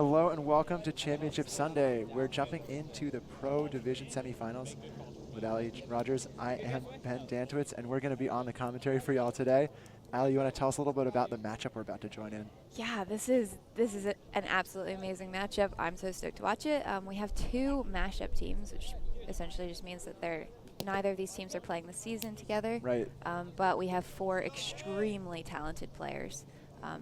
Hello and welcome to Championship Sunday. We're jumping into the Pro Division semifinals with Ali Rogers. I am Ben Dantowitz, and we're going to be on the commentary for y'all today. Ali, you want to tell us a little bit about the matchup we're about to join in? Yeah, this is an absolutely amazing matchup. I'm so stoked to watch it. We have two mashup teams, which essentially just means that neither of these teams are playing the season together. Right. But we have four extremely talented players.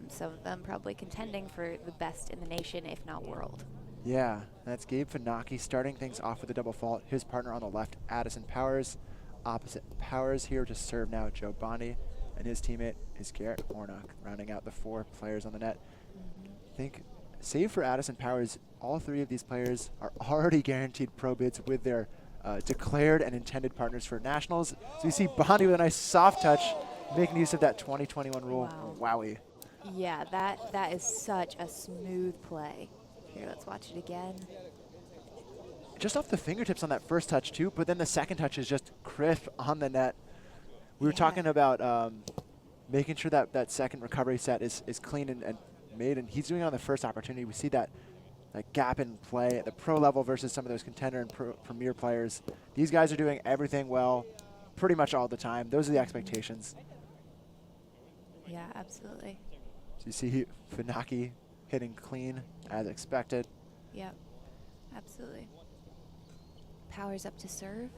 Some of them probably contending for the best in the nation, if not world. Yeah, that's Gabe Finocchi starting things off with a double fault. His partner on the left, Addison Powers. Opposite Powers here to serve now, Joe Bondi. And his teammate is Garrett Hornok, rounding out the four players on the net. I think, save for Addison Powers, all three of these players are already guaranteed pro bids with their declared and intended partners for nationals. So you see Bondi with a nice soft touch, making use of that 2021 rule. Wow. Wowie. Yeah, that is such a smooth play. Here, let's watch it again. Just off the fingertips on that first touch too, but then the second touch is just crisp on the net. We were talking about making sure that that second recovery set is clean and made, and he's doing it on the first opportunity. We see that gap in play at the pro level versus some of those contender and premier players. These guys are doing everything well pretty much all the time. Those are the expectations. Yeah, absolutely. So you see Finocchi hitting clean as expected. Yep, absolutely. Powers up to serve.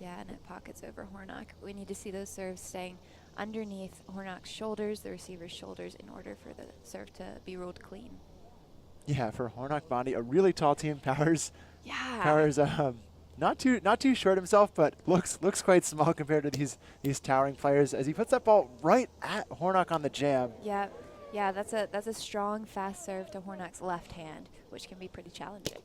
Yeah, and it pockets over Hornok. We need to see those serves staying underneath Hornok's shoulders, the receiver's shoulders, in order for the serve to be ruled clean. Yeah, for Hornok Bondi, a really tall team. Powers, yeah. Powers, not too short himself, but looks quite small compared to these towering players. As he puts that ball right at Hornok on the jam. Yeah, yeah, that's a strong, fast serve to Hornok's left hand, which can be pretty challenging.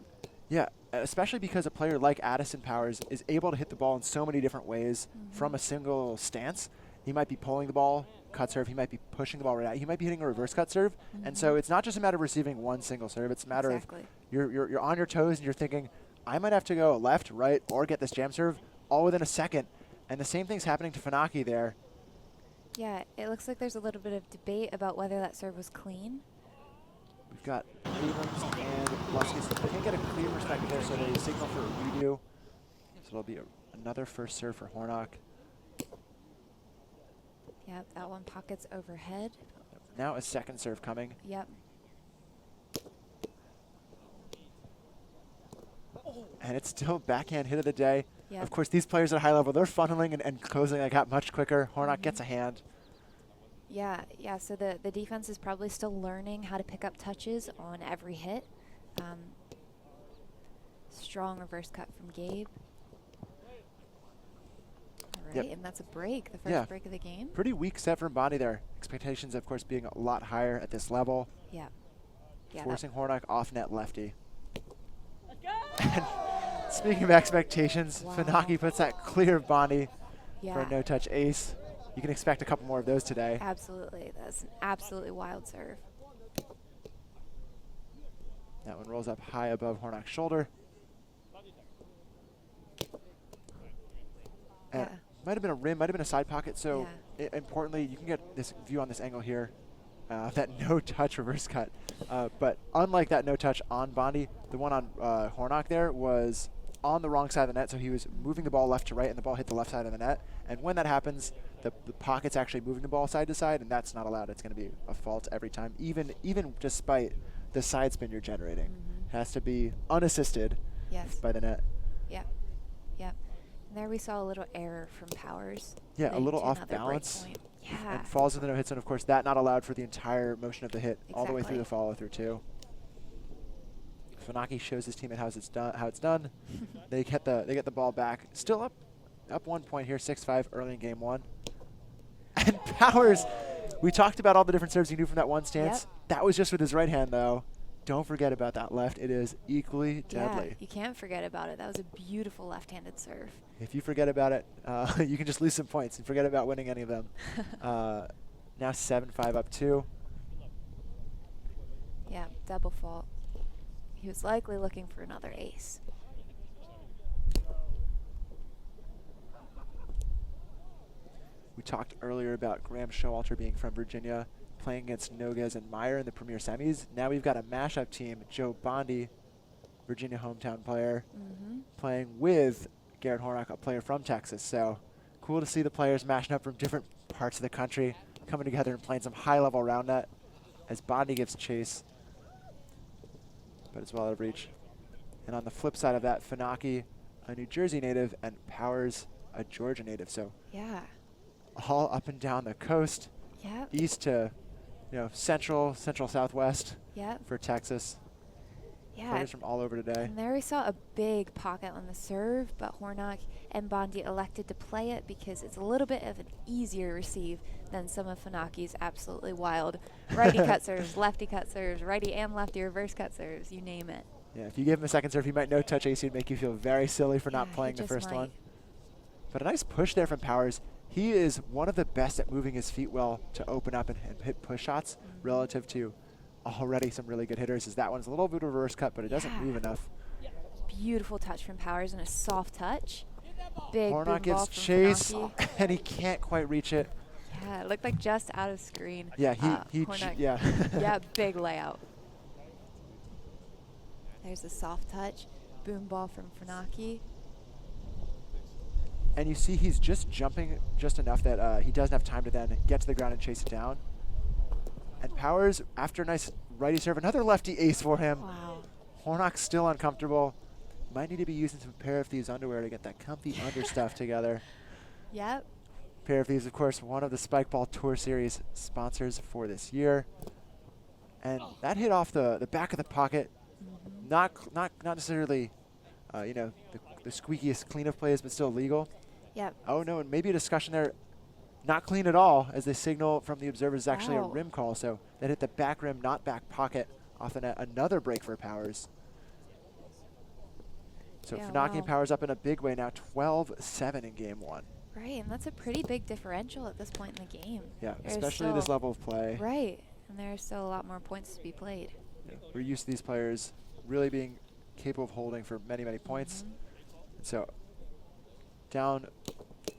Yeah, especially because a player like Addison Powers is able to hit the ball in so many different ways from a single stance. He might be pulling the ball, cut serve. He might be pushing the ball right out. He might be hitting a reverse cut serve. And so it's not just a matter of receiving one single serve. It's a matter of you're on your toes and you're thinking, I might have to go left, right, or get this jam serve all within a second. And the same thing's happening to Finocchi there. Yeah, it looks like there's a little bit of debate about whether that serve was clean. We've got Abrams and Bluskis. Can't get a clear perspective there, so they signal for a redo. So it'll be another first serve for Hornok. Yep, that one pockets overhead. Now a second serve coming. Yep. And it's still backhand hit of the day. Yep. Of course, these players at high level, they're funneling and closing that gap much quicker. Hornok gets a hand. Yeah, so the defense is probably still learning how to pick up touches on every hit. Strong reverse cut from Gabe. All right, and that's a break, the first break of the game. Pretty weak set from Bondi there. Expectations, of course, being a lot higher at this level. Yeah. Forcing Hornok off net lefty. And speaking of expectations, Finocchi puts that clear of Bondi for a no-touch ace. You can expect a couple more of those today. Absolutely. That's an absolutely wild serve. That one rolls up high above Hornok's shoulder. And might have been a rim, might have been a side pocket. So importantly, you can get this view on this angle here. That no-touch reverse cut. But unlike that no-touch on Bondi, the one on Hornok there was on the wrong side of the net, so he was moving the ball left to right, and the ball hit the left side of the net. And when that happens, the pocket's actually moving the ball side to side, and that's not allowed. It's going to be a fault every time, even despite the side spin you're generating. It has to be unassisted by the net. Yep. And there we saw a little error from Powers. Yeah, a little off balance. Yeah. And falls in the no-hit zone. Of course, that not allowed for the entire motion of the hit, all the way through the follow-through, too. Finocchi shows his teammate how it's done. They get the ball back. Still up 1 point here, 6-5 early in game one. And Powers, we talked about all the different serves he knew from that one stance. That was just with his right hand, though. Don't forget about that left. It is equally deadly. Yeah, you can't forget about it. That was a beautiful left-handed serve. If you forget about it, you can just lose some points and forget about winning any of them. Now 7-5 up 2. Yeah, double fault. He was likely looking for another ace. We talked earlier about Graham Showalter being from Virginia. playing against Nogas and Meyer in the Premier Semis. Now we've got a mashup team, Joe Bondi, Virginia hometown player, playing with Garrett Hornok, a player from Texas. So cool to see the players mashing up from different parts of the country, coming together and playing some high-level round net as Bondi gives chase, but it's well out of reach. And on the flip side of that, Finocchi, a New Jersey native, and Powers, a Georgia native. So Yeah. all up and down the coast, Yep. east to central southwest Yep. for Texas. Yeah. Players from all over today. And there we saw a big pocket on the serve, but Hornok and Bondi elected to play it because it's a little bit of an easier receive than some of Finocchi's absolutely wild righty cut serves, lefty cut serves, righty and lefty reverse cut serves, you name it. Yeah, if you give him a second serve, he might no-touch AC and make you feel very silly for Yeah, not he playing the just first might. one. But a nice push there from Powers. He is one of the best at moving his feet well to open up and hit push shots relative to already some really good hitters. As that one's a little bit of a reverse cut, but it doesn't move enough. Beautiful touch from Powers and a soft touch. Big boom Hornok ball gives from chase, Finocchi. and he can't quite reach it. Yeah, it looked like just out of screen. Yeah, Hornok. yeah. Yeah, big layout. There's a soft touch. Boom ball from Finocchi. And you see he's just jumping just enough that he doesn't have time to then get to the ground and chase it down. And Powers, after a nice righty serve, another lefty ace for him. Wow. Hornok's still uncomfortable. Might need to be using some Pair of Thieves underwear to get that comfy under stuff together. Yep. Pair of Thieves, of course, one of the Spikeball Tour Series sponsors for this year. And that hit off the back of the pocket. Not necessarily, the squeakiest clean of plays, but still legal. Yep. Oh no, and maybe a discussion there. Not clean at all, as the signal from the observers is actually a Wow. rim call. So that hit the back rim, not back pocket, off the net. Another break for Powers. So Yeah, Finocchi wow. and Powers up in a big way now, 12-7 in game one. Right, and that's a pretty big differential at this point in the game. Yeah, There's especially this still- level of play. Right, and there's still a lot more points to be played. Yeah, we're used to these players really being capable of holding for many, many points. And so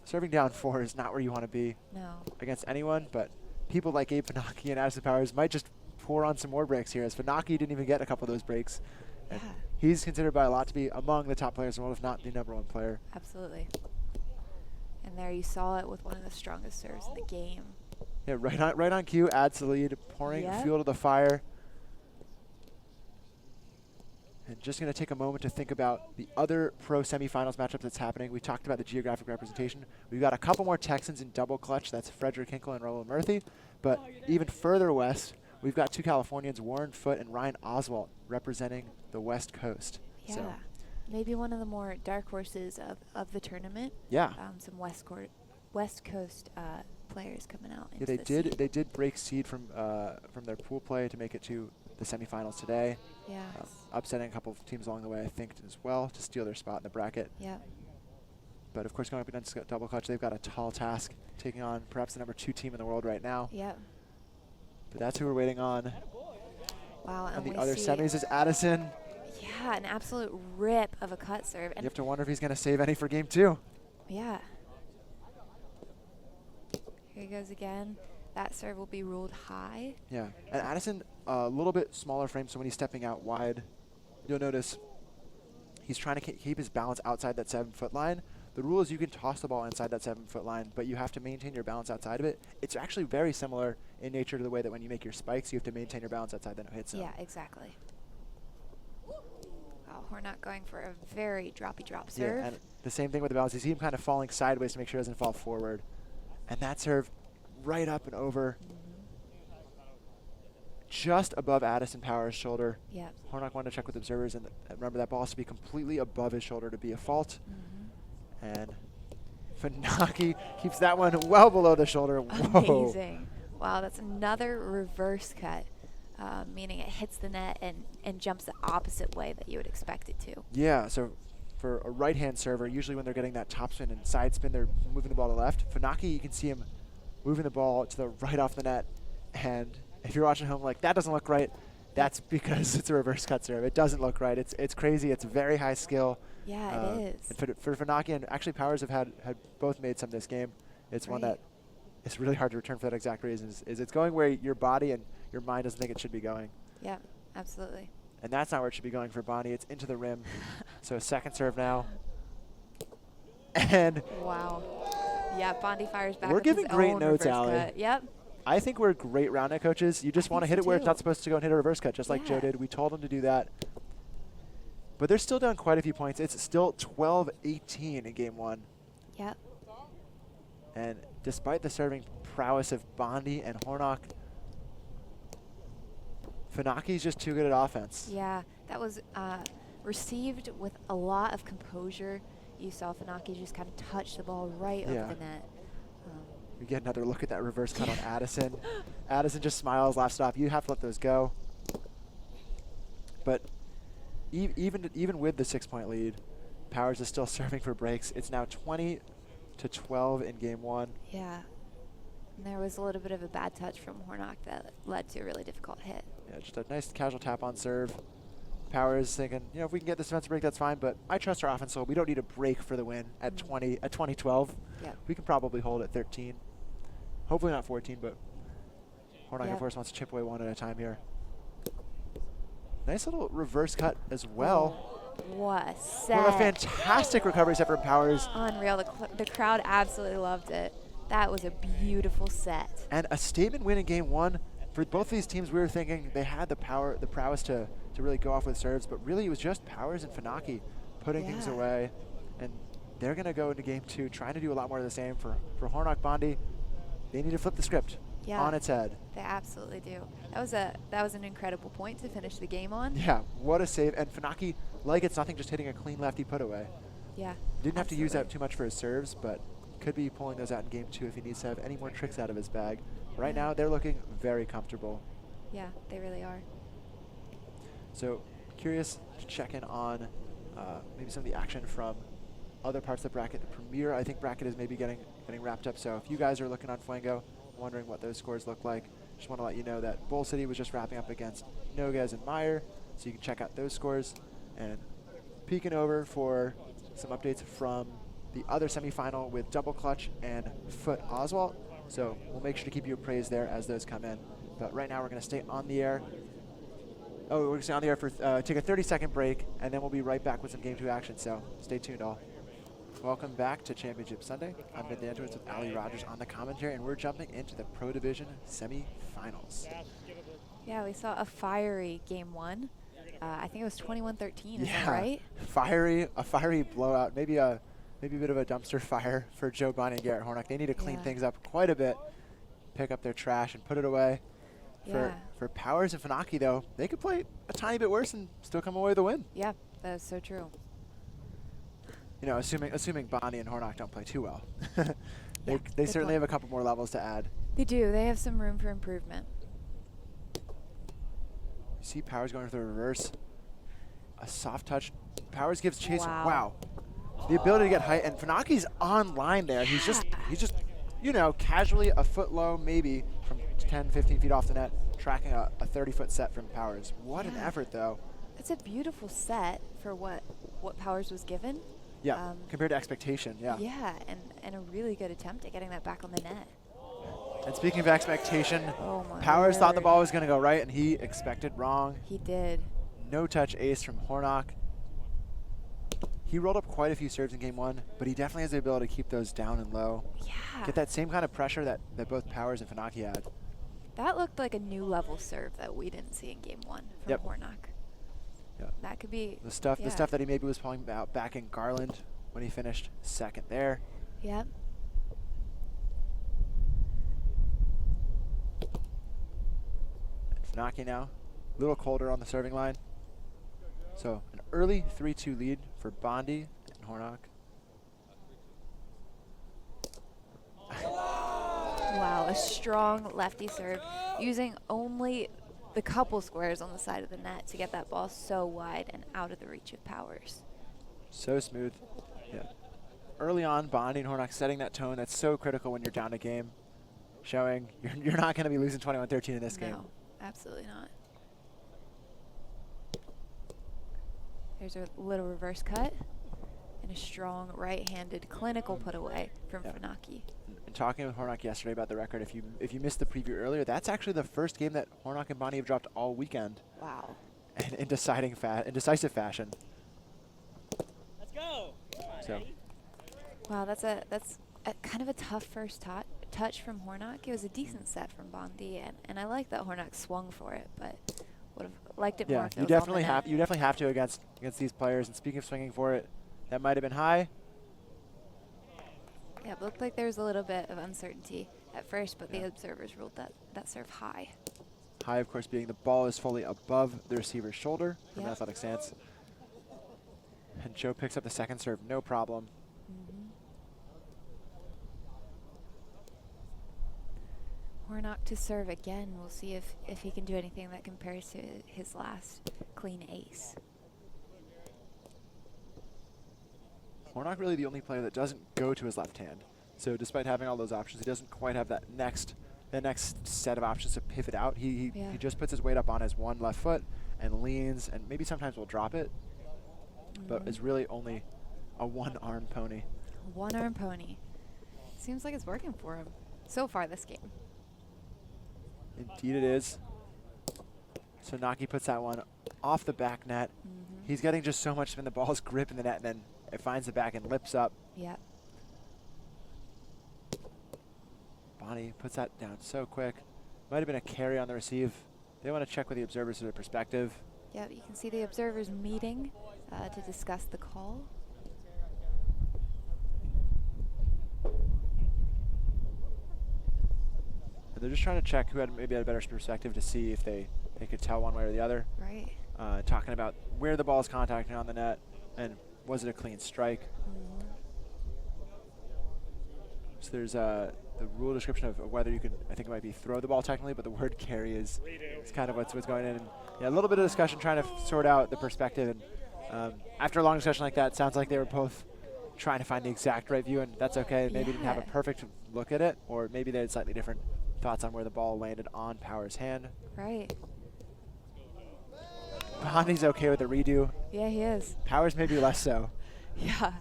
serving down 4 is not where you want to be No. against anyone, but people like Abe Finocchi and Addison Powers might just pour on some more breaks here, as Finocchi didn't even get a couple of those breaks. And Yeah. he's considered by a lot to be among the top players in the world, if not the #1 player. Absolutely. And there you saw it with one of the strongest serves in the game. Yeah, right on cue, adds the lead, pouring Yep. fuel to the fire. And just going to take a moment to think about the other pro semifinals matchups that's happening. We talked about the geographic representation. We've got a couple more Texans in double clutch. That's Frederick Hinkle and Raul Murphy. But even further west, we've got 2 Californians, Warren Foote and Ryan Oswalt, representing the West Coast. Yeah. So, Maybe one of the more dark horses of the tournament. yeah. Some West Coast players coming out. Yeah, into they the did. scene. They did break seed from their pool play to make it to the semifinals today. Yeah. Upsetting a couple of teams along the way, I think, as well, to steal their spot in the bracket. Yeah. But of course, going up against double clutch, they've got a tall task, taking on perhaps the #2 team in the world right now. Yeah. But that's who we're waiting on. Wow. And And the we other see semis is Addison. Yeah, an absolute rip of a cut serve. You And have to wonder if he's going to save any for game 2. yeah. Here he goes again. That serve will be ruled high. Yeah, and Addison, a little bit smaller frame, so when he's stepping out wide, you'll notice he's trying to keep his balance outside that 7-foot line. The rule is you can toss the ball inside that 7-foot line, but you have to maintain your balance outside of it. It's actually very similar in nature to the way that when you make your spikes, you have to maintain your balance outside the no-hit zone. Yeah, exactly. Wow, Hornok going for a very droppy drop serve. Yeah, and the same thing with the balance. You see him kind of falling sideways to make sure he doesn't fall forward. And that serve right up and over, just above Addison Powers' shoulder. Yeah. Hornok wanted to check with observers, and remember that ball has to be completely above his shoulder to be a fault. And Finocchi keeps that one well below the shoulder. Whoa. Amazing. Wow, that's another reverse cut, meaning it hits the net and jumps the opposite way that you would expect it to. Yeah, so for a right-hand server, usually when they're getting that topspin and side spin, they're moving the ball to the left. Finocchi, you can see him moving the ball to the right off the net. And if you're watching at home like, that doesn't look right, that's because it's a reverse cut serve. It doesn't look right. It's crazy. It's very high skill. Yeah, it is. And for Finocchi, and actually Powers have had both made some this game. It's one Right. that it's really hard to return for that exact reason. Is it's going where your body and your mind doesn't think it should be going. Yeah, absolutely. And that's not where it should be going for Bondi. It's into the rim. So second serve now. And wow. Yeah, Bondi fires back. We're giving great notes, Allie. Cut. Yep. I think we're great round net coaches. You just want to hit it where it's not supposed to go and hit a reverse cut, just like Joe did. We told him to do that. But they're still down quite a few points. It's still 12-18 in game one. Yep. And despite the serving prowess of Bondi and Hornok, Finocchi's just too good at offense. Yeah, that was received with a lot of composure. You saw Finocchi just kind of touch the ball right over the net. We get another look at that reverse cut on Addison. Addison just smiles, laughs it off. You have to let those go. But even with the 6-point lead, Powers is still serving for breaks. It's now 20-12 in game one. Yeah. And there was a little bit of a bad touch from Hornok that led to a really difficult hit. Yeah, just a nice casual tap on serve. Powers thinking, you know, if we can get this defensive break, that's fine, but I trust our offense, so we don't need a break for the win at 20-12. Yeah. We can probably hold at 13. Hopefully not 14, but Hornok, of course, wants to chip away one at a time here. Nice little reverse cut as well. What a set. What a fantastic recovery set from Powers. Unreal. The crowd absolutely loved it. That was a beautiful set. And a statement win in game one. For both these teams, we were thinking they had the prowess to really go off with serves, but really it was just Powers and Finocchi putting things away. And they're going to go into game two trying to do a lot more of the same for Hornok Bondi. They need to flip the script on its head. They absolutely do. That was an incredible point to finish the game on. Yeah, what a save. And Finocchi, like it's nothing, just hitting a clean lefty put away. Yeah. Didn't have to use that too much for his serves, but could be pulling those out in game two if he needs to have any more tricks out of his bag. Right now, they're looking very comfortable. Yeah, they really are. So, curious to check in on maybe some of the action from other parts of the bracket. The Premier, I think, bracket is maybe getting wrapped up. So, if you guys are looking on Fuego, wondering what those scores look like, just want to let you know that Bull City was just wrapping up against Noguez and Meyer. So, you can check out those scores. And peeking over for some updates from the other semifinal with Double Clutch and Foot Oswalt. So we'll make sure to keep you appraised there as those come in. But right now we're going to stay on the air. Oh, we're going to stay on the air for take a 30-second break, and then we'll be right back with some Game 2 action. So stay tuned, all. Welcome back to Championship Sunday. I'm Ben Dantovitz with Ali Rogers on the commentary, and we're jumping into the Pro Division semifinals. Yeah, we saw a fiery game one. I think it was 21-13, is that right? A fiery blowout. Maybe a bit of a dumpster fire for Joe Bondi and Garrett Hornok. They need to clean things up quite a bit, pick up their trash and put it away. For Powers and Finocchi, though, they could play a tiny bit worse and still come away with a win. Yeah, that is so true. You know, assuming Bondi and Hornok don't play too well. they certainly have a couple more levels to add. They do. They have some room for improvement. You see Powers going for the reverse. A soft touch. Powers gives chase. Wow. The ability to get height, and Finocchi's on line there. He's just, you know, casually a foot low, maybe from 10, 15 feet off the net, tracking a 30-foot set from Powers. What an effort, though. It's a beautiful set for what Powers was given. Yeah, compared to expectation, yeah. Yeah, and a really good attempt at getting that back on the net. And speaking of expectation, Powers thought the ball was going to go right, and he expected wrong. He did. No touch ace from Hornok. He rolled up quite a few serves in game one, but he definitely has the ability to keep those down and low. Yeah. Get that same kind of pressure that both Powers and Finocchi had. That looked like a new level serve that we didn't see in game one from Hornok. Yeah. That could be the stuff that he maybe was pulling out back in Garland when he finished second there. Yep. Finocchi now, a little colder on the serving line. So an early 3-2 lead for Bondi and Hornok. Wow, a strong lefty serve using only the couple squares on the side of the net to get that ball so wide and out of the reach of Powers. So smooth. Yeah. Early on, Bondi and Hornok setting that tone that's so critical when you're down a game, showing you're not going to be losing 21-13 in this game. No, absolutely not. There's a little reverse cut. and a strong right-handed clinical put away from Finocchi. And talking with Hornok yesterday about the record, if you missed the preview earlier, that's actually the first game that Hornok and Bondi have dropped all weekend. Wow. And in decisive fashion. Let's go. So. Wow, that's a kind of a tough first touch from Hornok. It was a decent set from Bondi, and I like that Hornok swung for it, but would have liked it more if it you was definitely on the net. you definitely have to against these players. And speaking of swinging for it, that might have been high. Yeah, it looked like there was a little bit of uncertainty at first, but the observers ruled that serve high. High, of course, being the ball is fully above the receiver's shoulder from an athletic stance. And Joe picks up the second serve, no problem. Hornok to serve again. We'll see if he can do anything that compares to his last clean ace. Hornok really the only player that doesn't go to his left hand. So despite having all those options, he doesn't quite have that next set of options to pivot out. He just puts his weight up on his one left foot and leans, and maybe sometimes will drop it, but is really only a one-arm pony. One-arm pony. Seems like it's working for him so far this game. Indeed it is. So Naki puts that one off the back net. He's getting just so much spin. The ball's grip in the net, and then it finds the back and lips up. Yep. Bondi puts that down so quick. Might have been a carry on the receive. They want to check with the observers for their perspective. Yep, you can see the observers meeting to discuss the call. And they're just trying to check who maybe had a better perspective to see if they could tell one way or the other. Right. Talking about where the ball is contacting on the net and was it a clean strike. So there's the rule description of whether you can, I think it might be throw the ball technically, but the word carry is kind of what's going in. And yeah, a little bit of discussion trying to sort out the perspective. And after a long discussion like that, it sounds like they were both trying to find the exact right view, and that's okay. Maybe didn't have a perfect look at it, or maybe they had slightly different thoughts on where the ball landed on Power's hand. Right. Bondi's okay with the redo. Yeah, he is. Powers maybe less so. Yeah.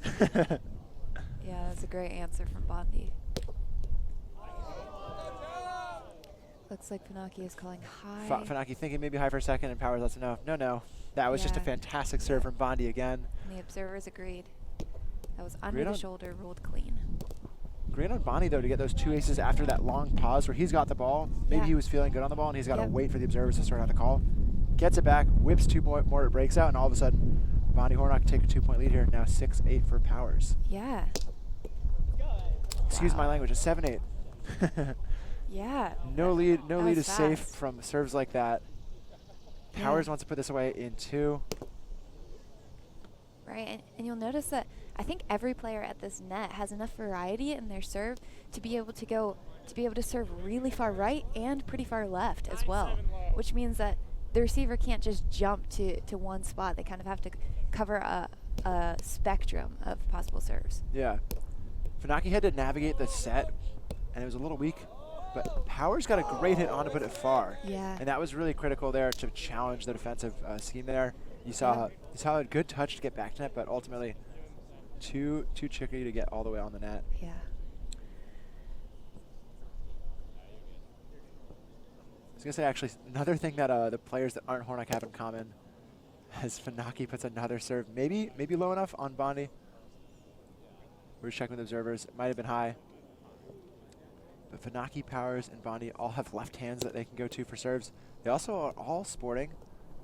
Yeah, that's a great answer from Bondi. Looks like Finocchi is calling high. Finocchi thinking maybe high for a second, and Powers lets him know. No. That was just a fantastic serve from Bondi again. And the observers agreed. That was under the shoulder, ruled clean. Great on Bondi, though, to get those two aces after that long pause where he's got the ball. Maybe he was feeling good on the ball, and he's got to wait for the observers to sort out the call. Gets it back, whips two more, it breaks out, and all of a sudden, Bondi Hornok take a 2-point lead here. Now 6-8 for Powers. Yeah. Excuse my language, a 7-8. Yeah. No lead is safe from serves like that. Powers wants to put this away in 2. Right, and you'll notice that I think every player at this net has enough variety in their serve to be able to serve really far right and pretty far left as well, which means that the receiver can't just jump to one spot. They kind of have to cover a spectrum of possible serves. Yeah. Finocchi had to navigate the set, and it was a little weak, but Powers got a great hit on to put it far. Yeah. And that was really critical there to challenge the defensive scheme there. You saw a good touch to get back to net, but ultimately too tricky to get all the way on the net. Yeah. I was going to say, actually, another thing that the players that aren't Hornok have in common, as Finocchi puts another serve, maybe low enough on Bondi. We're checking with observers. It might have been high. But Finocchi, Powers, and Bondi all have left hands that they can go to for serves. They also are all sporting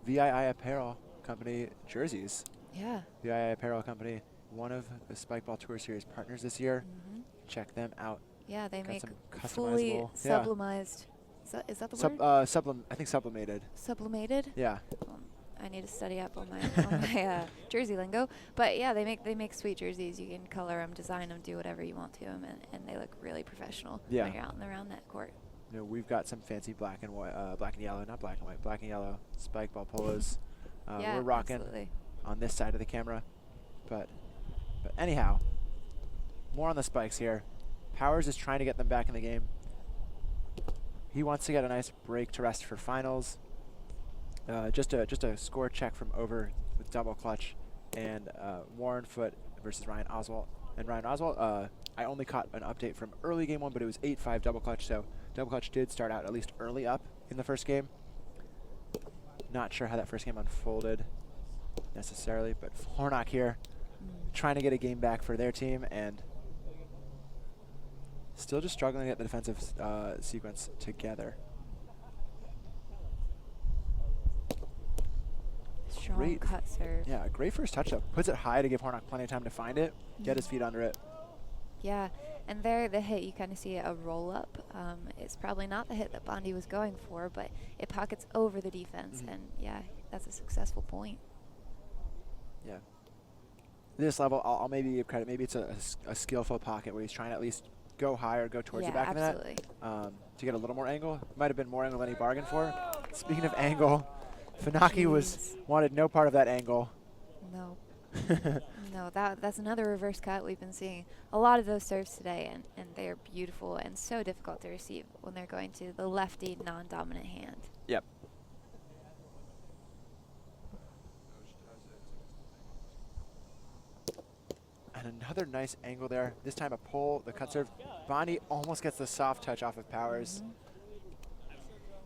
Vii Apparel Company jerseys. Yeah. Vii Apparel Company, one of the Spikeball Tour Series partners this year. Check them out. Yeah, they make fully sublimized. Is that the word? I think sublimated. Sublimated? Yeah. I need to study up on my jersey lingo. But yeah, they make sweet jerseys. You can color them, design them, do whatever you want to them, and they look really professional when you're out in the round net court. You know, we've got some fancy black and yellow Spikeball polos. We're rocking on this side of the camera. But anyhow, more on the spikes here. Powers is trying to get them back in the game. He wants to get a nice break to rest for finals. Just a score check from over with double clutch and Warren Foote versus Ryan Oswalt. And Ryan Oswalt, I only caught an update from early game 1, but it was 8-5 double clutch, so double clutch did start out at least early up in the first game. Not sure how that first game unfolded necessarily, but Hornok here trying to get a game back for their team and still just struggling to get the defensive sequence together. Strong Great cut serve. Yeah, great first touch up. Puts it high to give Hornok plenty of time to find it, get his feet under it. Yeah, and there the hit, you kind of see a roll up. It's probably not the hit that Bondi was going for, but it pockets over the defense, and yeah, that's a successful point. Yeah. This level, I'll maybe give credit. Maybe it's a skillful pocket where he's trying to at least go high or go towards the back of the net to get a little more angle. Might have been more angle than he bargained for. Speaking of angle, Finocchi wanted no part of that angle. No. No, that's another reverse cut. We've been seeing a lot of those serves today, and they are beautiful and so difficult to receive when they're going to the lefty non-dominant hand. Yep. And another nice angle there. This time a pull, the cut serve. Bondi almost gets the soft touch off of Powers.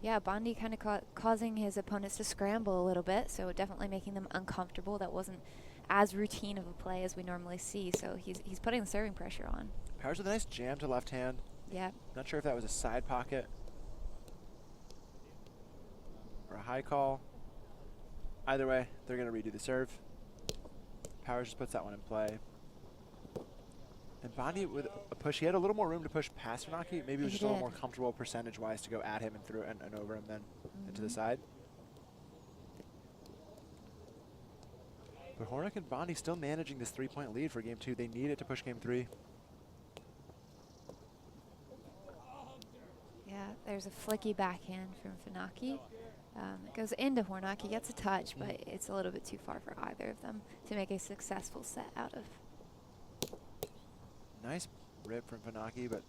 Yeah, Bondi kind of causing his opponents to scramble a little bit, so definitely making them uncomfortable. That wasn't as routine of a play as we normally see, so he's putting the serving pressure on. Powers with a nice jam to left hand. Yeah. Not sure if that was a side pocket or a high call. Either way, they're going to redo the serve. Powers just puts that one in play. And Bondi with a push, he had a little more room to push past Finocchi. Maybe it was just a little more comfortable percentage-wise to go at him and through and over him then into the side. But Hornok and Bondi still managing this 3-point lead for game 2. They need it to push game 3. Yeah, there's a flicky backhand from Finocchi. It goes into Hornok. He gets a touch, but it's a little bit too far for either of them to make a successful set out of. Nice rip from Finocchi, but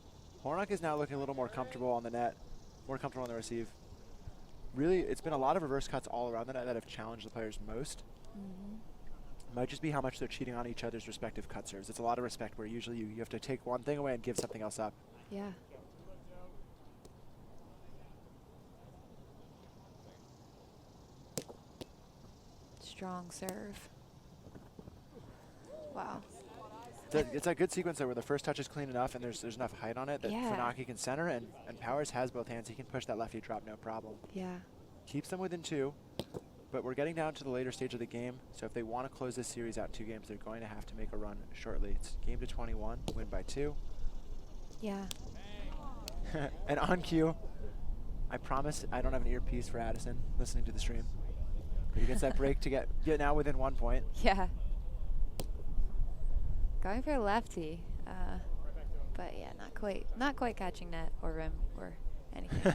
Hornok is now looking a little more comfortable on the net, more comfortable on the receive. Really, it's been a lot of reverse cuts all around the net that have challenged the players most. Might just be how much they're cheating on each other's respective cut serves. It's a lot of respect where usually you have to take one thing away and give something else up. Yeah. Strong serve. Wow. It's a good sequence though where the first touch is clean enough and there's enough height on it that Finocchi can center and Powers has both hands. He can push that lefty drop no problem. Yeah. Keeps them within 2, but we're getting down to the later stage of the game. So if they want to close this series out 2 games, they're going to have to make a run shortly. It's game to 21, win by 2. Yeah. And on cue, I promise I don't have an earpiece for Addison listening to the stream. But he gets that break to get now within 1 point. Yeah. Going for a lefty, but yeah, not quite catching net or rim or anything.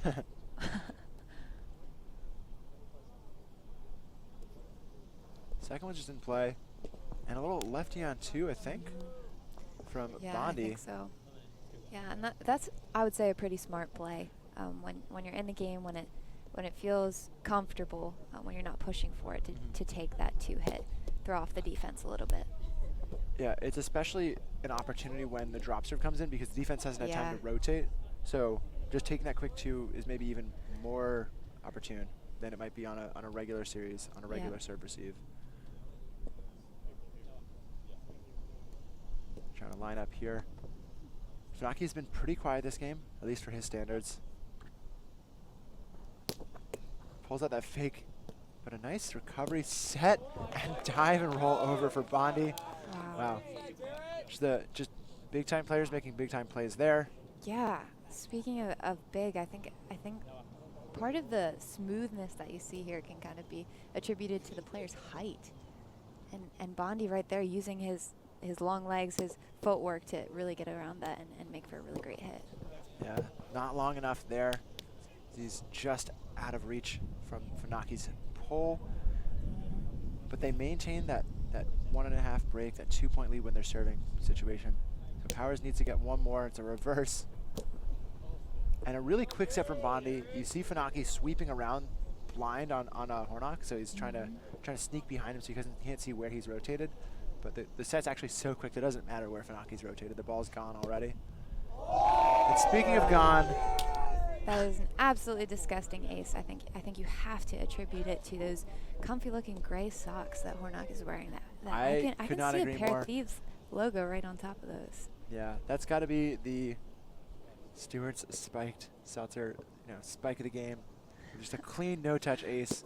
Second one's just in play, and a little lefty on 2, I think, from Yeah, Bondi. I think so. Yeah, and that's I would say a pretty smart play when you're in the game when it feels comfortable when you're not pushing for it to take that 2 hit, throw off the defense a little bit. Yeah, it's especially an opportunity when the drop serve comes in because the defense hasn't had time to rotate. So just taking that quick 2 is maybe even more opportune than it might be on a regular series, on a regular serve receive. Trying to line up here. Finocchi's been pretty quiet this game, at least for his standards. Pulls out that fake, but a nice recovery, set, and dive and roll over for Bondi. Wow. Just big time players making big time plays there. Yeah. Speaking of big, I think part of the smoothness that you see here can kind of be attributed to the player's height. And Bondi right there using his long legs, his footwork to really get around that and make for a really great hit. Yeah, not long enough there. He's just out of reach from Finocchi's pull. But they maintain that 1.5 break, that 2-point lead when they're serving situation. So Powers needs to get 1 more. It's a reverse. And a really quick set from Bondi. You see Finocchi sweeping around blind on Hornok, so he's trying to sneak behind him so he can't see where he's rotated. But the set's actually so quick, it doesn't matter where Finocchi's rotated. The ball's gone already. And speaking of gone, that is an absolutely disgusting ace. I think you have to attribute it to those comfy-looking gray socks that Hornok is wearing. I can not see agree a pair more. of Thieves logo right on top of those. Yeah, that's got to be the Stuart's spiked seltzer, spike of the game. Just a clean no-touch ace.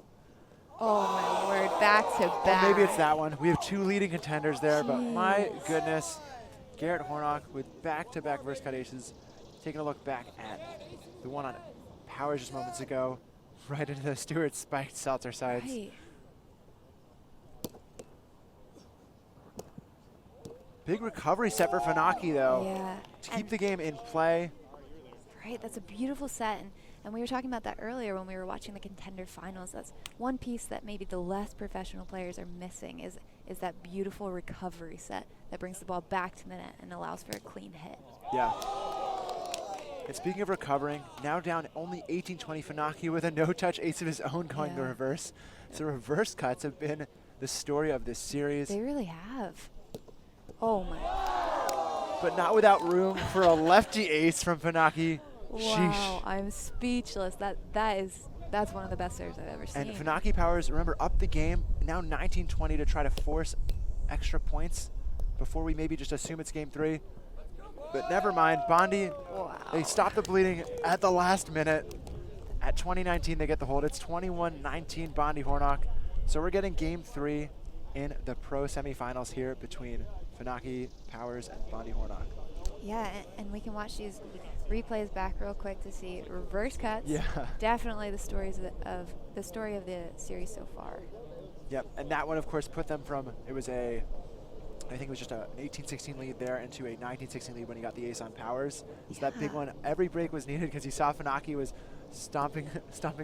Oh my word, back to back. Or maybe it's that one. We have 2 leading contenders there, but my goodness, Garrett Hornok with back-to-back reverse cut aces. Taking a look back at the one on Powers just moments ago, right into the Stuart spiked seltzer sides. Right. Big recovery set for Finocchi, though. Yeah. To keep the game in play. Right, that's a beautiful set. And we were talking about that earlier when we were watching the contender finals. That's one piece that maybe the less professional players are missing is that beautiful recovery set that brings the ball back to the net and allows for a clean hit. Yeah. And speaking of recovering, now down only 18-20, Finocchi with a no-touch ace of his own going the reverse. So reverse cuts have been the story of this series. They really have. Oh my. But not without room for a lefty ace from Finocchi. Wow, Sheesh. I'm speechless. That's one of the best serves I've ever seen. And Finocchi Powers, remember, up the game, now 19-20 to try to force extra points before we maybe just assume it's game 3. But never mind, Bondi, they stop the bleeding at the last minute. At 20-19, they get the hold. It's 21-19 Bondi Hornok. So we're getting game 3 in the pro semifinals here between Finocchi Powers and Bondi Hornok. Yeah, and we can watch these replays back real quick to see reverse cuts. Yeah. Definitely the story of the series so far. Yep, and that one, of course, put them from, I think it was just an 18-16 lead there into a 19-16 lead when he got the ace on Powers. So that big one, every break was needed because you saw Finocchi was stomping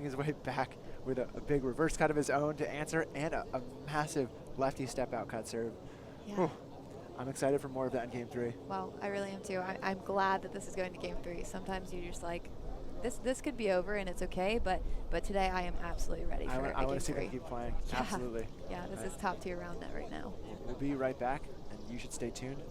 his way back with a big reverse cut of his own to answer and a massive lefty step-out cut serve. Yeah. Whew. I'm excited for more of that in game 3. Well, I really am too. I'm glad that this is going to game 3. Sometimes you're just like, this could be over and it's okay, but today I am absolutely ready for I want to see game 3. them keep playing. Yeah. Absolutely. Yeah, this is top tier round net right now. We'll be right back, and you should stay tuned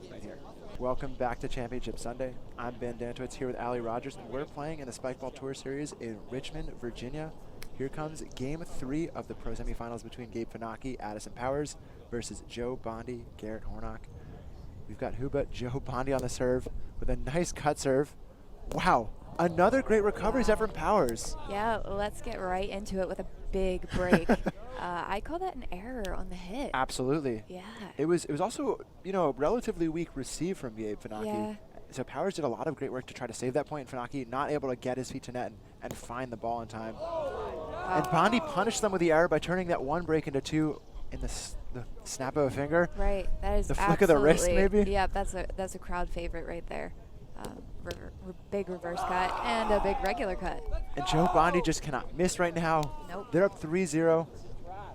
right here. Welcome back to Championship Sunday. I'm Ben Dantowitz here with Allie Rogers, and we're playing in the Spikeball Tour Series in Richmond, Virginia. Here comes game 3 of the pro semifinals between Gabe Finocchi, Addison Powers, versus Joe Bondi, Garrett Hornok. We've got who but Joe Bondi on the serve with a nice cut serve. Wow, another great recovery set from Powers. Yeah, let's get right into it with a big break. I call that an error on the hit. Absolutely. Yeah. It was also, a relatively weak receive from Gabe Finocchi. Yeah. So Powers did a lot of great work to try to save that point, and Finocchi not able to get his feet to net and find the ball in time. And Bondi punished them with the error by turning that one break into 2 in the snap of a finger. Right. That is the flick of the wrist, maybe. Yeah, that's a crowd favorite right there. Big reverse cut and a big regular cut. And Joe Bondi just cannot miss right now. Nope. They're up 3-0.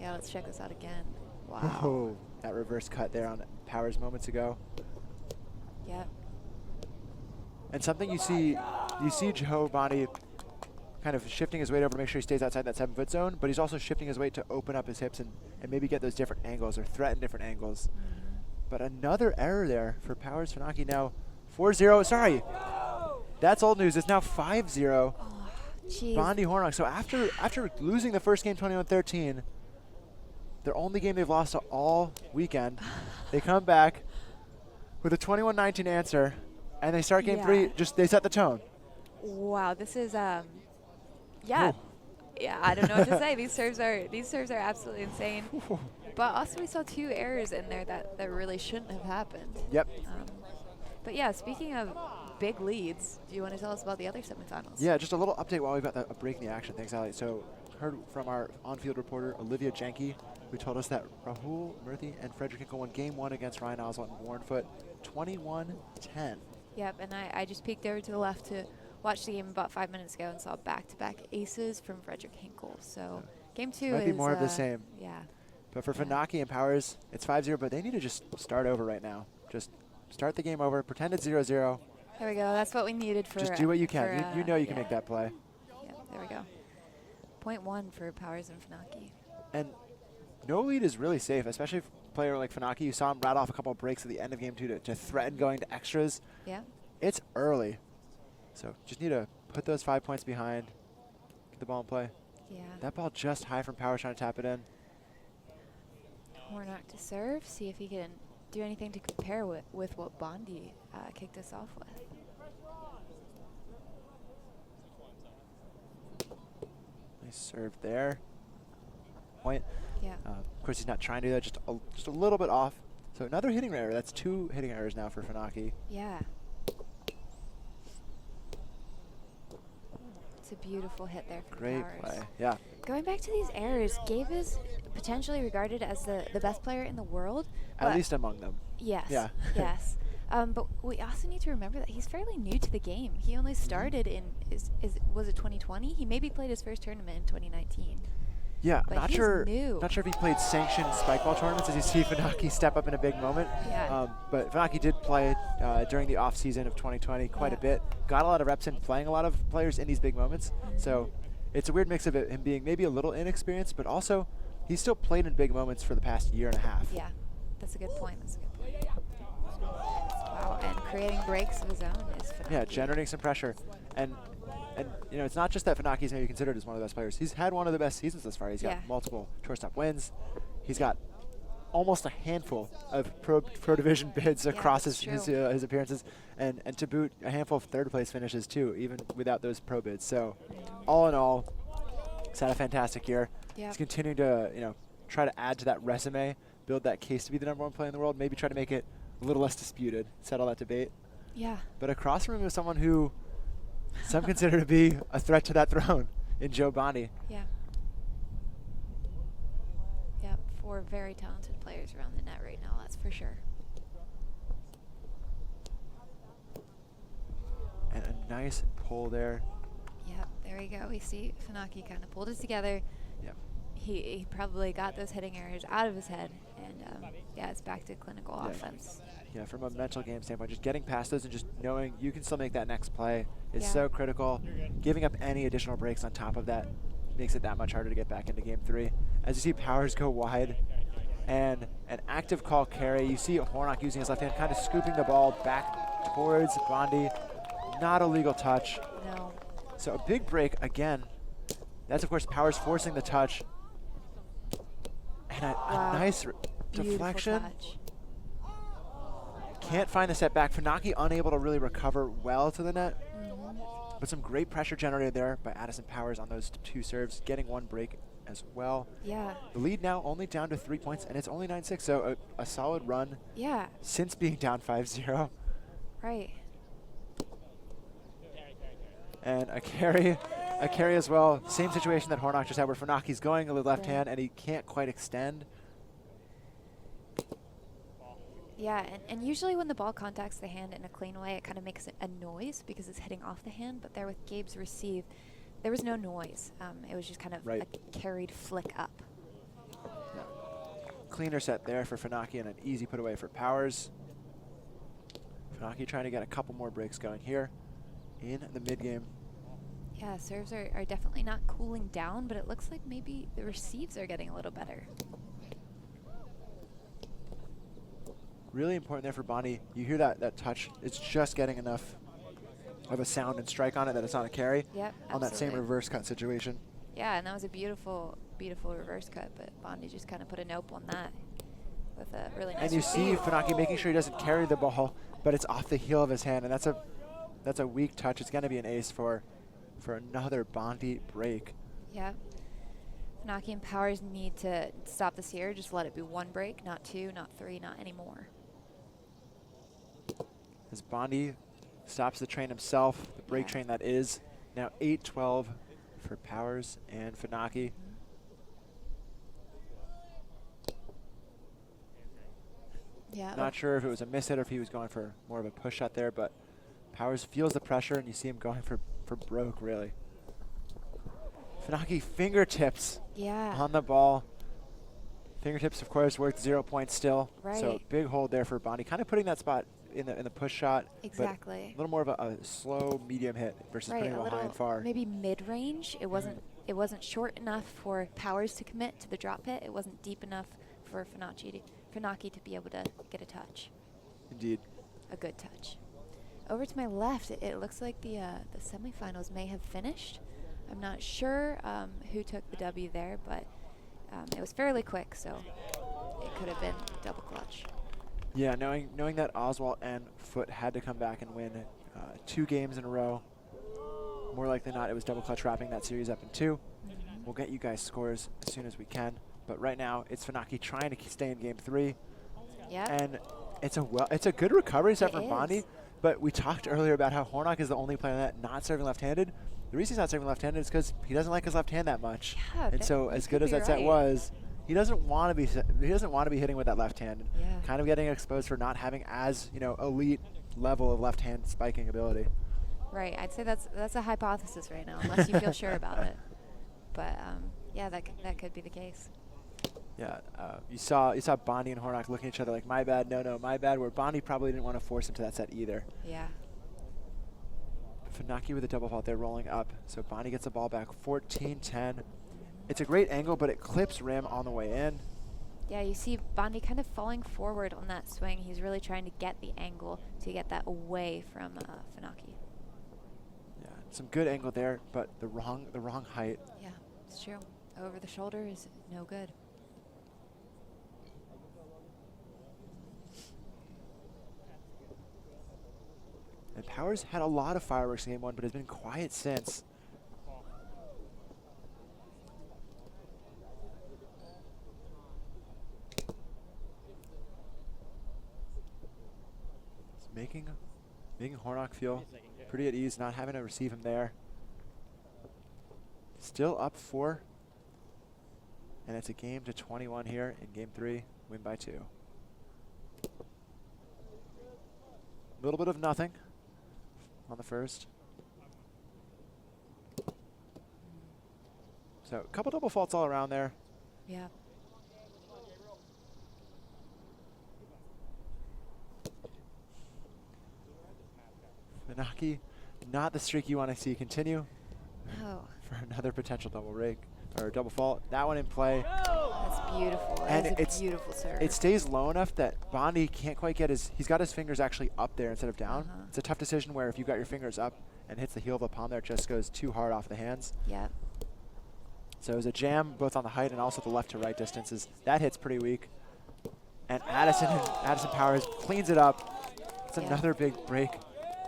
Yeah, let's check this out again. Wow. Whoa, that reverse cut there on Powers moments ago. Yep. And something you see Joe Bondi kind of shifting his weight over to make sure he stays outside that 7-foot zone, but he's also shifting his weight to open up his hips and maybe get those different angles or threaten different angles. But another error there for Powers Finocchi now 4-0. Sorry. That's old news. It's now 5-0. Oh, geez. Bondi Hornok. So after losing the first game 21-13, their only game they've lost all weekend, they come back with a 21-19 answer, and they start game 3. They set the tone. Wow, this is yeah. Ooh. Yeah, I don't know what to say. These serves are absolutely insane. But also we saw 2 errors in there that really shouldn't have happened. Yep. But yeah, speaking of big leads, do you want to tell us about the other semifinals? Yeah, just a little update while we've got a break in the action. Thanks, Allie. So heard from our on-field reporter, Olivia Jenke, who told us that Rahul Murthy and Frederick Hinkle won game 1 against Ryan Oswald and Warren Foote, 21-10. Yep, and I just peeked over to the left to watch the game about 5 minutes ago and saw back-to-back aces from Frederick Hinkle. So game 2 Might is be more of the same. Yeah. But for Finocchi and Powers, it's 5-0, but they need to just start over right now. Just start the game over, pretend it's 0-0. There we go. That's what we needed for. Just do what you can. You know you can make that play. Yeah, there we go. Point one for Powers and Finocchi. And no lead is really safe, especially for a player like Finocchi. You saw him rattle off a couple of breaks at the end of game 2 to threaten going to extras. Yeah. It's early. So just need to put those 5 points behind, get the ball in play. Yeah. That ball just high from Powers trying to tap it in. Hornok to serve, see if he can do anything to compare with what Bondi kicked us off with. Nice serve there. Point. Yeah. Of course, he's not trying to do that, just a little bit off. So another hitting error. That's 2 hitting errors now for Finocchi. Yeah. It's a beautiful hit there from Great Powers. play. Yeah. Going back to these errors, Gabe is potentially regarded as the best player in the world. At least among them. Yes. Yeah. Yes. But we also need to remember that he's fairly new to the game. He only started in was it 2020? He maybe played his first tournament in 2019. Yeah, But not he's sure. new. Not sure if he played sanctioned Spikeball tournaments, as you see Finocchi step up in a big moment. Yeah. But Finocchi did play during the off season of 2020 quite a bit. Got a lot of reps in playing a lot of players in these big moments. So it's a weird mix of him being maybe a little inexperienced, but also he's still played in big moments for the past year and a half. Yeah, that's a good point. That's a good point. Wow, and creating breaks of his own is phenomenal. Yeah, generating some pressure. And you know, it's not just that Finocchi's maybe considered as one of the best players. He's had one of the best seasons thus far. He's got multiple tour stop wins. He's got almost a handful of pro division bids across his appearances, and to boot a handful of third place finishes too, even without those pro bids. So all in all, he's had a fantastic year. Yep. He's continuing to try to add to that resume, build that case to be the #1 player in the world, maybe try to make it a little less disputed, settle that debate. Yeah. But across from him is someone who some consider to be a threat to that throne in Joe Bondi. Yeah. Yep, 4 very talented players around the net right now, that's for sure. And a nice pull there. Yep, there we go. We see Finocchi kind of pulled it together. Yep. He probably got those hitting errors out of his head, and yeah, it's back to clinical offense. Yeah, from a mental game standpoint, just getting past those and just knowing you can still make that next play is Yeah. so critical. Giving up any additional breaks on top of that makes it that much harder to get back into game 3. As you see Powers go wide and an active call carry, you see Hornok using his left hand, kind of scooping the ball back towards Bondi. Not a legal touch. No. So a big break again. That's, of course, Powers forcing the touch. And a nice deflection. Touch. Can't find the set back. Finocchi unable to really recover well to the net. But some great pressure generated there by Addison Powers on those 2 serves, getting 1 break as well. Yeah. The lead now only down to 3 points, and it's only 9-6, so a solid run Yeah. since being down 5-0. Right. And a carry as well. Same situation that Hornok just had, where Finocchi's going with the left hand, and he can't quite extend. Yeah, and usually when the ball contacts the hand in a clean way, it kind of makes a noise because it's hitting off the hand. But there with Gabe's receive, there was no noise. It was just kind of a carried flick up. Yeah. Cleaner set there for Finocchi and an easy put away for Powers. Finocchi trying to get a couple more breaks going here in the mid-game. Yeah, serves are definitely not cooling down, but it looks like maybe the receives are getting a little better. Really important there for Bondi. You hear that touch. It's just getting enough of a sound and strike on it that it's not a carry. Yep, on that same reverse cut situation. Yeah, and that was a beautiful, beautiful reverse cut, but Bondi just kind of put a nope on that with a really nice And you see receive. Finocchi making sure he doesn't carry the ball, but it's off the heel of his hand, and that's a weak touch. It's going to be an ace for another Bondi break. Yeah. Finocchi and Powers need to stop this here. Just let it be 1 break, not 2, not 3, not anymore. As Bondi stops the train himself, the break train that is. Now 8-12 for Powers and Finocchi. Yeah. Not sure if it was a miss hit or if he was going for more of a push shot there, but Powers feels the pressure, and you see him going for broke, really. Finocchi fingertips on the ball. Fingertips, of course, worth 0 points still. Right. So big hold there for Bondi, kind of putting that spot in the push shot. Exactly. But a little more of a slow medium hit versus putting it high and far. Maybe mid-range. It wasn't it wasn't short enough for Powers to commit to the drop hit. It wasn't deep enough for Finocchi to be able to get a touch. Indeed. A good touch. Over to my left, it looks like the semifinals may have finished. I'm not sure who took the W there, but it was fairly quick, so it could have been double clutch. Yeah, knowing that Oswald and Foote had to come back and win 2 games in a row, more likely than not, it was double clutch wrapping that series up in 2. We'll get you guys scores as soon as we can, but right now it's Finocchi trying to stay in game 3. Yeah. And it's a good recovery set from Bondi, but we talked earlier about how Hornok is the only player that not serving left-handed. The reason he's not serving left-handed is because he doesn't like his left hand that much. Yeah, and so as good as that set was, he doesn't want to be hitting with that left hand. Yeah. Kind of getting exposed for not having as elite level of left hand spiking ability. Right. I'd say that's a hypothesis right now, unless you feel sure about it. But yeah, that could be the case. Yeah. You saw Bondi and Hornok looking at each other like, my bad, no, my bad. Where Bondi probably didn't want to force him to that set either. Yeah. Finocchi with a double fault there, rolling up. So Bondi gets the ball back, 14-10. It's a great angle, but it clips rim on the way in. Yeah, you see Bondi kind of falling forward on that swing. He's really trying to get the angle to get that away from Finocchi. Yeah, some good angle there, but the wrong height. Yeah, it's true. Over the shoulder is no good. And Powers had a lot of fireworks in game 1, but has been quiet since. It's making Hornok feel pretty at ease, not having to receive him there. Still up 4. And it's a game to 21 here in game 3, win by 2. A little bit of nothing on the first. So a couple double faults all around there. Yeah. Finocchi, not the streak you want to see continue. Oh. For another potential double rake or double fault. That one in play. That's beautiful. And it's a beautiful serve. It stays low enough that Bondi can't quite get he's got his fingers actually up there instead of down. It's a tough decision where if you've got your fingers up and hits the heel of the palm there, it just goes too hard off the hands. Yeah. So it was a jam both on the height and also the left to right distances. That hit's pretty weak. And Addison Powers cleans it up. It's another big break.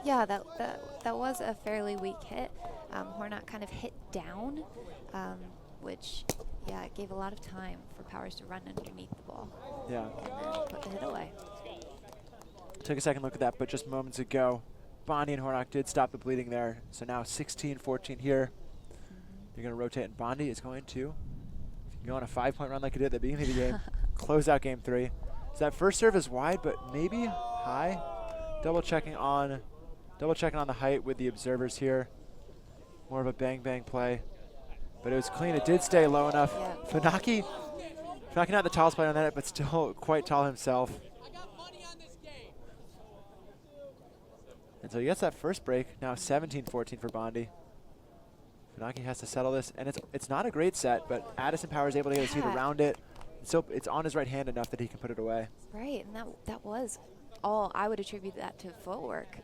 Yeah, that was a fairly weak hit. Hornok kind of hit down, which, yeah, it gave a lot of time for Powers to run underneath the ball. Yeah. And then put the hit away. Took a second look at that, but just moments ago, Bondi and Hornok did stop the bleeding there. So now 16-14 here. You're going to rotate, and Bondi is going to, if you go on a 5-point run like he did at the beginning of the game, close out game 3. So that first serve is wide, but maybe high. Double checking on the height with the observers here. More of a bang-bang play. But it was clean. It did stay low enough. Yeah. Finocchi not the tallest player on that, but still quite tall himself. And so he gets that first break. Now 17-14 for Bondi. Finocchi has to settle this, and it's not a great set, but Addison Powers able to get his feet around it. So it's on his right hand enough that he can put it away. Right, and that was all. I would attribute that to footwork.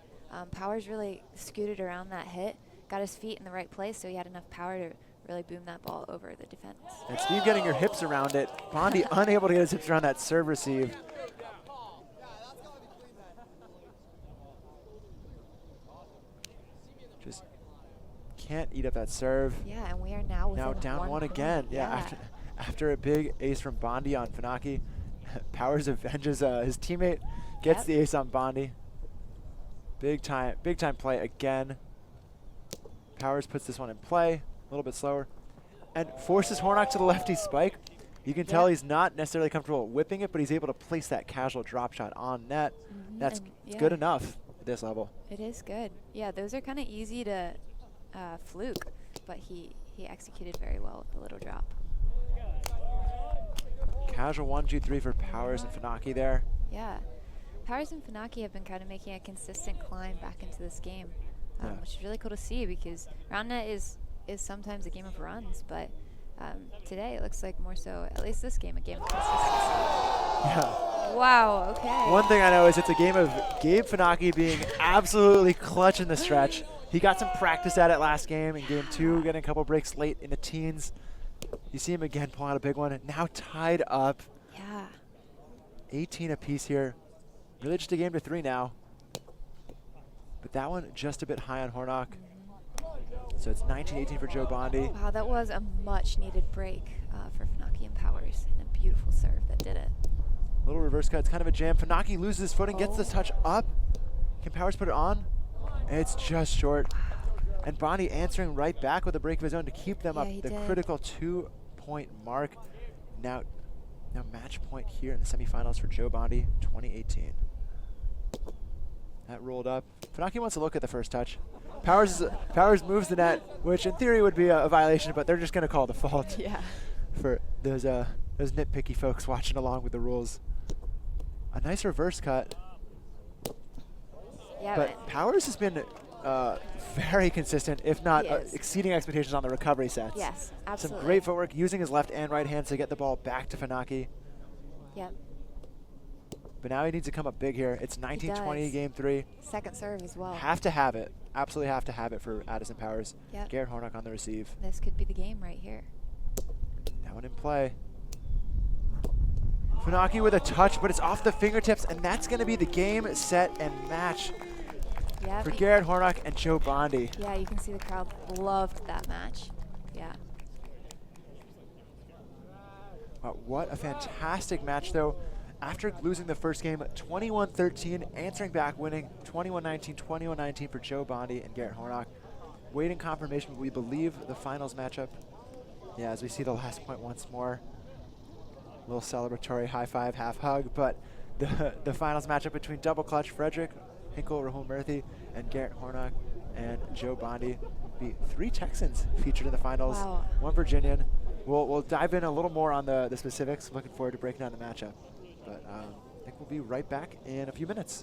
Powers really scooted around that hit, got his feet in the right place, so he had enough power to really boom that ball over the defense. And Steve getting your hips around it. Bondi unable to get his hips around that serve receive. Just can't eat up that serve. Yeah, and we are now within down one again. Yeah, after a big ace from Bondi on Finocchi, Powers avenges his teammate, gets the ace on Bondi. Big time play again. Powers puts this one in play, a little bit slower, and forces Hornok to the lefty spike. You can tell he's not necessarily comfortable whipping it, but he's able to place that casual drop shot on net. That's good enough at this level. It is good. Yeah, those are kind of easy to fluke, but he executed very well with the little drop. Casual 1-2-3 for Powers and Finocchi there. Yeah. Powers and Finocchi have been kind of making a consistent climb back into this game, which is really cool to see because round net is is sometimes a game of runs, but today it looks like more so, at least this game, a game of consistency. Yeah. Wow, okay. One thing I know is it's a game of Gabe Finocchi being absolutely clutch in the stretch. He got some practice at it last game in game 2, getting a couple breaks late in the teens. You see him again pulling out a big one. Now tied up. Yeah. 18 apiece here. Really just a game to 3 now. But that one just a bit high on Hornok. So it's 19-18 for Joe Bondi. Wow, that was a much needed break for Finocchi and Powers, and a beautiful serve that did it. Little reverse cut. It's kind of a jam. Finocchi loses his footing, gets the touch up. Can Powers put it on? It's just short. And Bondi answering right back with a break of his own to keep them up the critical 2-point mark. Now match point here in the semifinals for Joe Bondi, 2018. That rolled up. Finocchi wants to look at the first touch. Powers moves the net, which in theory would be a violation, but they're just going to call the fault. Yeah. For those nitpicky folks watching along with the rules. A nice reverse cut. Yeah, but Powers has been very consistent, if not exceeding expectations on the recovery sets. Yes, absolutely. Some great footwork, using his left and right hands to get the ball back to Finocchi. Yep. But now he needs to come up big here. It's 19-20 game 3. Second serve as well. Have to have it. Absolutely have to have it for Addison Powers. Yep. Garrett Hornok on the receive. This could be the game right here. That one in play. Finocchi with a touch, but it's off the fingertips, and that's going to be the game, set, and match for Garrett Hornok and Joe Bondi. Yeah, you can see the crowd loved that match. Yeah. What a fantastic match, though. After losing the first game, 21-13, answering back, winning 21-19, 21-19 for Joe Bondi and Garrett Hornok. Waiting confirmation, but we believe the finals matchup. Yeah, as we see the last point once more. A little celebratory high five, half hug, but the finals matchup between double clutch Frederick Hinkle, Rahul Murthy, and Garrett Hornok and Joe Bondi. Be 3 Texans featured in the finals, 1 Virginian. We'll dive in a little more on the specifics. Looking forward to breaking down the matchup. But I think we'll be right back in a few minutes.